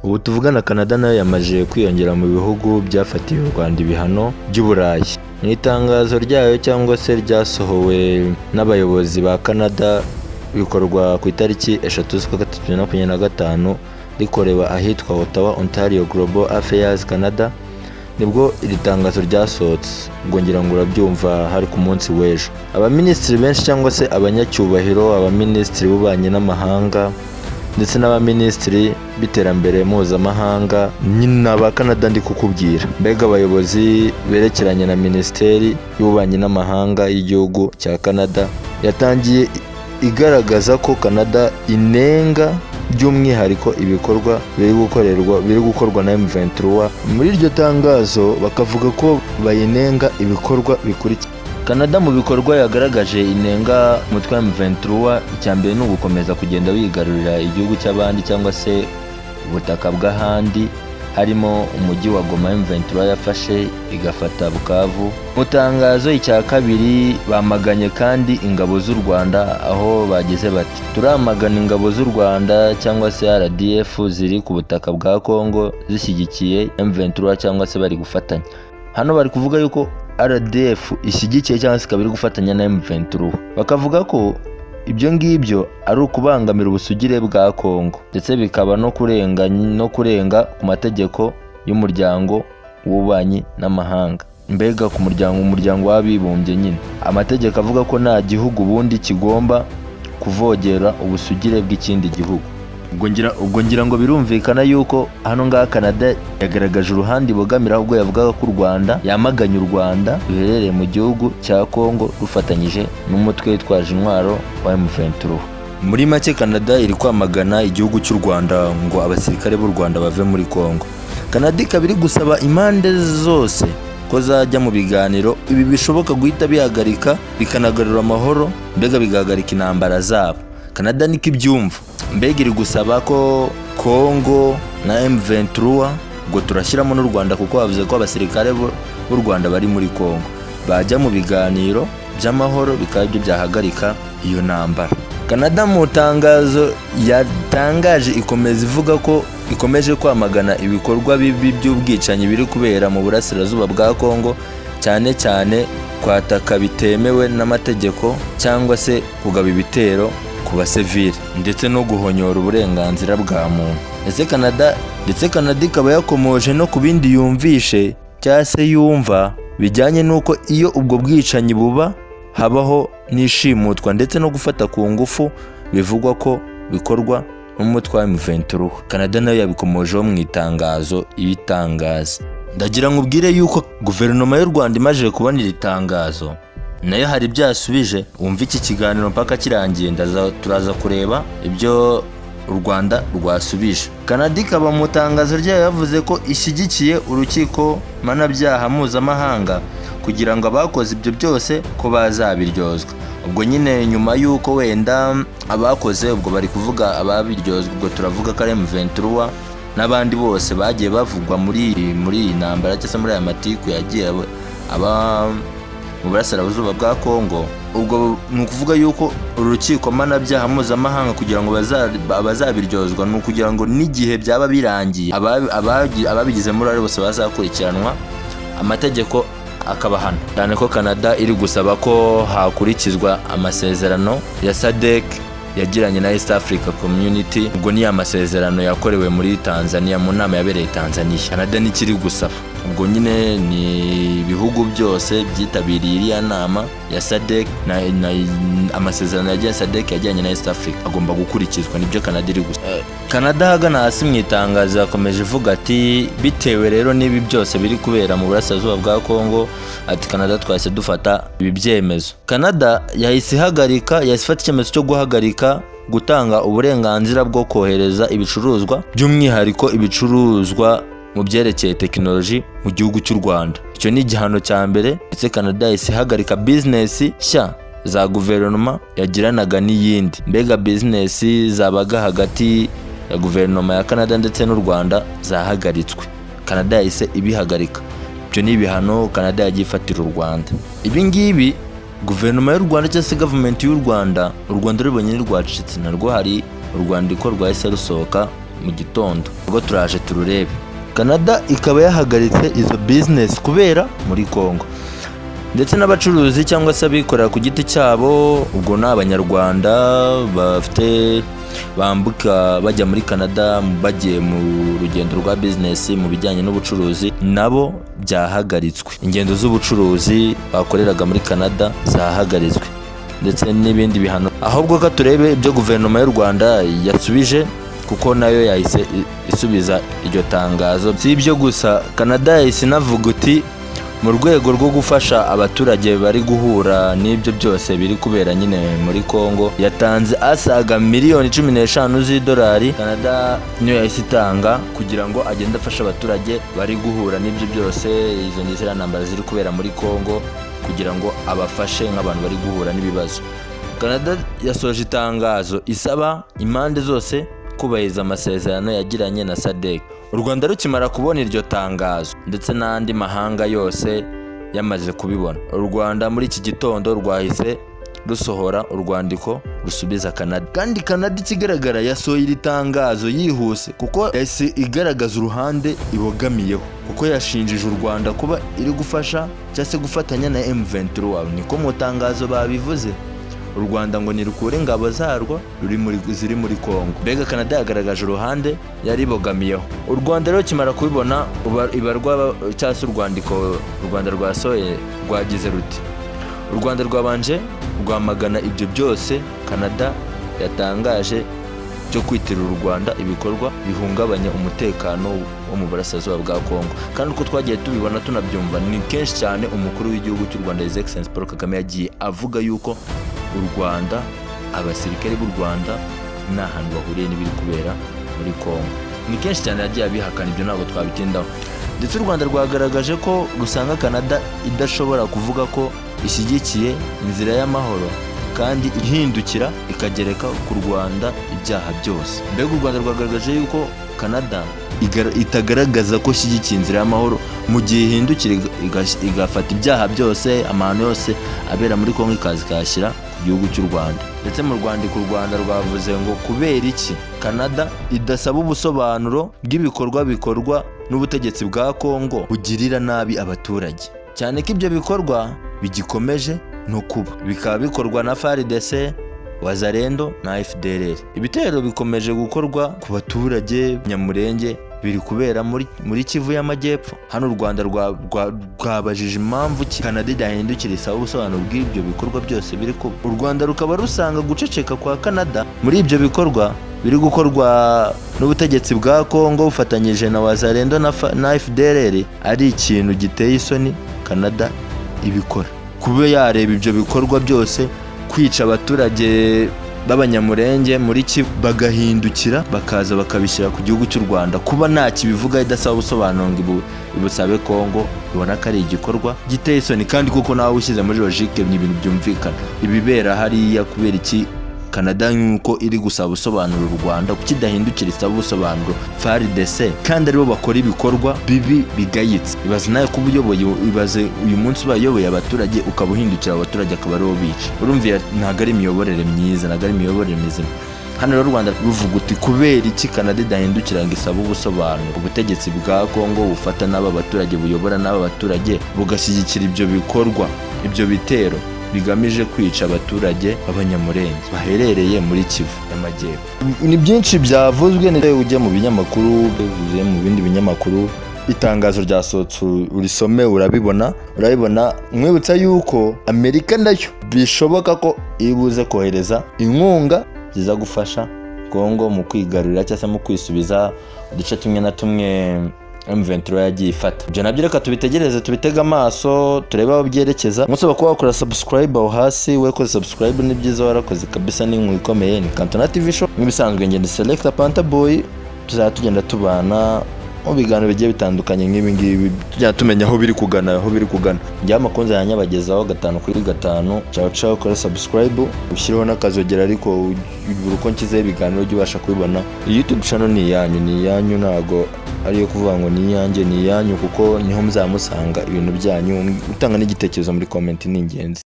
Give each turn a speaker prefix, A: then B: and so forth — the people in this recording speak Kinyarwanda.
A: Ubu tuvugana Canada nayo yamaze kwiyongera mu bihugu byafatiye u Rwanda ibihano by'Uburayi. Mu itangazo ryayo cyangwa se ryasohowe n'abayobozi ba Canada bikorwa ku itariki 3/3/2025 rikorewe ahitwa Ottawa, Ontario Global Affairs Canada, nibwo iri tangazo ryasohotse. Ubwo ngira ngo urabyumva hari ku munsi w'ejo. Abaminisitiri benshi cyangwa se abanyacyubahiro, abaminisitiri b'ububanyi n'amahanga ndetse n'abaminisitiri b'iterambere mpuzamahanga nyine aba Canada ndi kukubwira, mbega abayobozi berekeranye na Minisiteri y'ububanyi n'amahanga y'igihugu cya Canada yatangiye igaragaza ko Canada inenga by'umwihariko ibikorwa biri gukorwa na M23. Muri iryo tangazo bakavuga ko bayinenga ibikorwa bikurikira. Canada mu bikorwa yagaragaje inenga umutwe wa M23, icyambere ni ugukomeza kugenda wigarurira igihugu cy'abandi cyangwa se ubutaka bw'ahandi, harimo umujyi wa Goma M23 yafashe igafata Bukavu. Mu tangazo icya kabiri bamaganye kandi ingabo z'u Rwanda, aho bagize bati turamagana ingabo z'u Rwanda cyangwa se RDF ziri ku butaka bwa Kongo zishyigikiye M23 cyangwa se bari gufatanya. Hano bari kuvuga yuko RDF ishyigikiye cyangwa se ikaba iri gufatanya na M23, bakavuga ko ibyo ngibyo ari ukubangamira ubusugire bwa Kongo ndetse bikaba no kurenga ku mategeko y'umuryango w'ububanyi n'amahanga, mbega ku umuryango w'abibumbye nyine, amategeko avuga ko nta gihugu ubundi kigomba kuvogera ubusugire bw'ikindi gihugu. Ubwo ngira ngo birumvikana yuko hano ngaha Canada yagaragaje uruhande ibogamira, ahubwo yavugaga ko u Rwanda yamaganye u Rwanda ruherereye mu gihugu cya Kongo rufatanyije n'umutwe witwaje intwaro wa M23. Muri make Canada iri kwamagana igihugu cy'u Rwanda ngo abasirikare b'u Rwanda bave muri Kongo. Canada ikaba iri gusaba impande zose ko zajya mu biganiro, ibi bishoboka guhita bihagarika bikanagarura amahoro, mbega bigahagarika intambara zabo. Canada niko ibyumva, mbega iri gusaba ko Kongo na M23 ngo turashyiramo n'u Rwanda, kuko bavuze ko abasirikare b'u Rwanda bari muri Kongo bajya mu biganiro by'amahoro, bikaba byo byahagarika iyo ntambara. Canada mu tangazo yatangaje ikomeza ivuga ko ikomeje kwamagana ibikorwa bibi by'ubwicanyi biri kubera mu burasirazuba bwa Kongo, cyane cyane kwataka bitemewe n'amategeko cyangwa se kugaba ibitero ku basivili ndetse no guhonyora uburenganzira bwa muntu. Ndetse Canada ikaba yakomoje no ku bindi yumvishe cyangwa se yumva bijyanye n'uko iyo ubwo bwicanyi buba habaho n'ishimutwa ndetse no gufata ku ngufu bivugwa ko bikorwa n'umutwe wa M23. Canada nayo yabikomojeho mu itangazo ibitangaza. Ndagira nkubwire yuko guverinoma y'u Rwanda imaze kubona iri tangazo nayo hari byasubije. Wumva iki kiganiro mpaka kirangiye, turaza kureba ibyo u Rwanda rwasubije. Canada ikaba mu tangazo ryayo yavuze ko ishyigikiye urukiko mpanabyaha mpuzamahanga kugira ngo abakoze ibyo byose ko bazabiryozwa. Ubwo nyine nyuma y'uko wenda abakoze, ubwo bari kuvuga ababiryozwa, ubwo turavuga ko ari M23 n'abandi bose bagiye bavugwa muri iyi ntambara cyangwa muri aya matiku yagiye aba mu burasirazuba bwa Kongo. Ubwo ni ukuvuga yuko urukiko mpanabyaha mpuzamahanga kugira ngo bazabiryozwa, ni ukugira ngo n'igihe byaba birangiye ababigizemo uruhare bose bazakurikiranwa, amategeko akabahana. Cyane ko Canada iri gusaba ko hakurikizwa amasezerano ya SADC yagiranye na East Africa Community. Ubwo ni amasezerano yakorewe muri Tanzania, mu nama yabereye Tanzania. Canada nikiri gusaba, ubwo nyine ni ibihugu byose byitabiriye iriya nama ya SADC na amasezerano ya SADC yajyanye na East Africa agomba gukurikizwa, nibyo Canada iri gusaba. Canada hagana hasi mu itangazo yakomeje ivuga ati bitewe rero n'ibi byose biri kubera mu burasirazuba bwa Kongo, ati Canada twahise dufata ibi byemezo. Canada yahise ifata icyemezo cyo guhagarika gutanga uburenganzira bwo kohereza ibicuruzwa, by'umwihariko ibicuruzwa mu byerekeye tekinoloji mu gihugu cy'u Rwanda. Icyo ni igihano cya mbere. Ndetse Canada yahise ihagarika business nshya za guverinoma yagiranaga n'iyindi, mbega business zabaga hagati ya guverinoma ya Canada ndetse n'u Rwanda zahagaritswe. Canada yahise ibihagarika. Ibyo ni ibihano Canada yagiye ifatira u Rwanda. Ibi ngibi guverinoma y'u Rwanda cyangwa se government y'u Rwanda, u Rwanda rubonye rwacitse narwo, hari u Rwandiko rwahise rusohoka mu gitondo, ubwo turaje tururebe. Canada ikaba yahagaritse izo business kubera muri Congo, ndetse n'abacuruzi cyangwa se abikorera ku giti cyabo, ubwo ni abanyarwanda bambuka bajya muri Canada bagiye mu rugendo rwa business mu bijyanye n'ubucuruzi, nabo byahagaritswe. Ingendo z'ubucuruzi bakoreraga muri Canada zahagaritswe, ndetse n'ibindi bihano. Ahubwo ko turebe ibyo guverinoma y'u Rwanda yasubije, kuko nayo yahise isubiza iryo tangazo. Si ibyo gusa, Canada yahise inavuga uti mu rwego rwo gufasha abaturage bari guhura n'ibyo byose biri kubera nyine muri Congo, yatanze asaga miliyoni 15 z'idolari. Canada niyo yahise itanga kugira ngo agende afasha abaturage bari guhura n'ibyo byose, izo ndizera ntambara ziri kubera muri Congo, kugira ngo abafashe nk'abantu bari guhura n'ibibazo. Canada yasoje itangazo isaba impande zose kubahiriza amasezerano yagiranye na SADC. U Rwanda rukimara kubona iryo tangazo, ndetse n'andi mahanga yose yamaze kubibona, u Rwanda muri iki gitondo rwahise rusohora urwandiko rusubiza Canada. Kandi Canada ikigaragara yasohoye iri tangazo yihuse, kuko yahise igaragaza uruhande ibogamiyeho, kuko yashinjije u Rwanda kuba iri gufasha cyangwa se gufatanya na M23. Niko mu tangazo babivuze. U Rwanda ngo nirukure ingabo zarwo ziri muri Congo. Mbega Canada yagaragaje uruhande yari ibogamiyeho. U Rwanda rero kimara kubibona, ibarwa cyangwa se urwandiko u Rwanda rwasohoye rwagize ruti: u Rwanda rwabanje rwamagana ibyo byose Canada yatangaje byo kwitirira u Rwanda ibikorwa bihungabanya umutekano wo mu burasirazuba bwa Congo. Kandi uko twagiye tubibona tunabyumva, ni kenshi cyane umukuru w'igihugu cy'u Rwanda His Excellency Paul Kagame yagiye avuga yuko u Rwanda, abasirikare b'u Rwanda nta hantu bahuriye n'ibiri kubera muri Congo. Ni kenshi cyane yagiye abihakana, ibyo ntabwo twabitindaho. Ndetse u Rwanda rwagaragaje ko rusanga Canada idashobora kuvuga ko ishyigikiye inzira y'amahoro, kandi ihindukira ikagereka ku Rwanda ibyaha byose. Mbega u Rwanda rwagaragaje yuko Canada itagaragaza ko ishyigikiye inzira y'amahoro, mu gihe ihindukira igafata ibyaha byose, amahano yose abera muri Congo ikaza ikayashyira ku gihugu cy'u Rwanda. Ndetse mu rwandiko u Rwanda rwavuze ngo kubera iki Canada idasaba ubusobanuro bw'ibikorwa bikorwa n'ubutegetsi bwa Congo bugirira nabi abaturage, cyane ko ibyo bikorwa bigikomeje no kuba bikaba bikorwa na FARDC, Wazalendo na FDLR. Ibitero bikomeje gukorwa ku baturage Nyamurenge, biri kubera muri Kivu y'Amajyepfo. Hano u Rwanda rwabajije impamvu Canada idahindukira isaba ubusobanuro bw'ibyo bikorwa byose biri kuba. U Rwanda rukaba rusanga guceceka kwa Canada muri ibyo bikorwa biri gukorwa n'ubutegetsi bwa Congo bufatanyije na Wazalendo na FDLR ari ikintu giteye isoni Canada ibikora. Kuba yareba ibyo bikorwa byose, kwica abaturage b'Abanyamurenge muri Kivu, bagahindukira bakaza bakabishyira ku gihugu cy'u Rwanda, kuba nta kibivuga idasaba ubusobanuro ngo ibusabe Congo, ibona ko ari igikorwa giteye isoni. Kandi kuko nawe ushyize muri logique ni ibintu byumvikana. Ibibera hariya kubera iki Canada nk'uko iri gusaba ubusobanuro u Rwanda, kuki idahindukira isaba ubusobanuro FARDC, kandi aribo bakora ibikorwa bibi bigayitse. Ibaze nawe kuba uyoboye, ibaze uyu munsi ubayoboye abaturage ukaba uhindukira abaturage akaba aribo bica. Urumva ntabwo ari imiyoborere myiza, ntabwo ari imiyoborere mizima. Hano rero u Rwanda ruvuga uti kubera iki Canada idahindukira ngo isaba ubusobanuro ubutegetsi bwa Congo bufata n'aba baturage, buyobora n'aba baturage, bugashyigikira ibyo bikorwa, ibyo bitero bigamije kwica abaturage b'Abanyamurenge baherereye muri Kivu y'Amajyepfo. Ni byinshi byavuzwe, ujye mu binyamakuru, uvuye mu bindi binyamakuru, itangazo ryasohotse urisome urabibona. Mwibutsa yuko Amerika nayo bishoboka ko ibuze kohereza inkunga ziza gufasha Congo mu kwigarurira cyangwa se mu kwisubiza uduce tumwe na tumwe M23 yagiye ifata. Ibyo nabyo reka tubitegereze, tubitega amaso, turebe aho byerekeza. Musaba kuba wakora subscribe aho hasi, we ko subscribe ni byiza, warakoze kabisa, ni inkuru ikomeye. Ni Kantona TV show, nk'ibisanzwe ngende Selector Panther Boy, tuzatugenda tubana mu biganiro bigiye bitandukanye nk'ibi ngibi, tujya tumenya aho biri kugana, njya amakonza yanyabagezaho 5/5. Ciao, kora subscribe, ushyireho n'akazogera, ariko uko nshyizeho ibiganiro ujye ubasha kubibona. YouTube channel ni iyanyu, ntago ariyo kuvuga ngo ni iyanjye, ni iyanyu, kuko niho muzamusanga ibintu byanyu. Utanga n'igitekerezo muri comment ni ingenzi.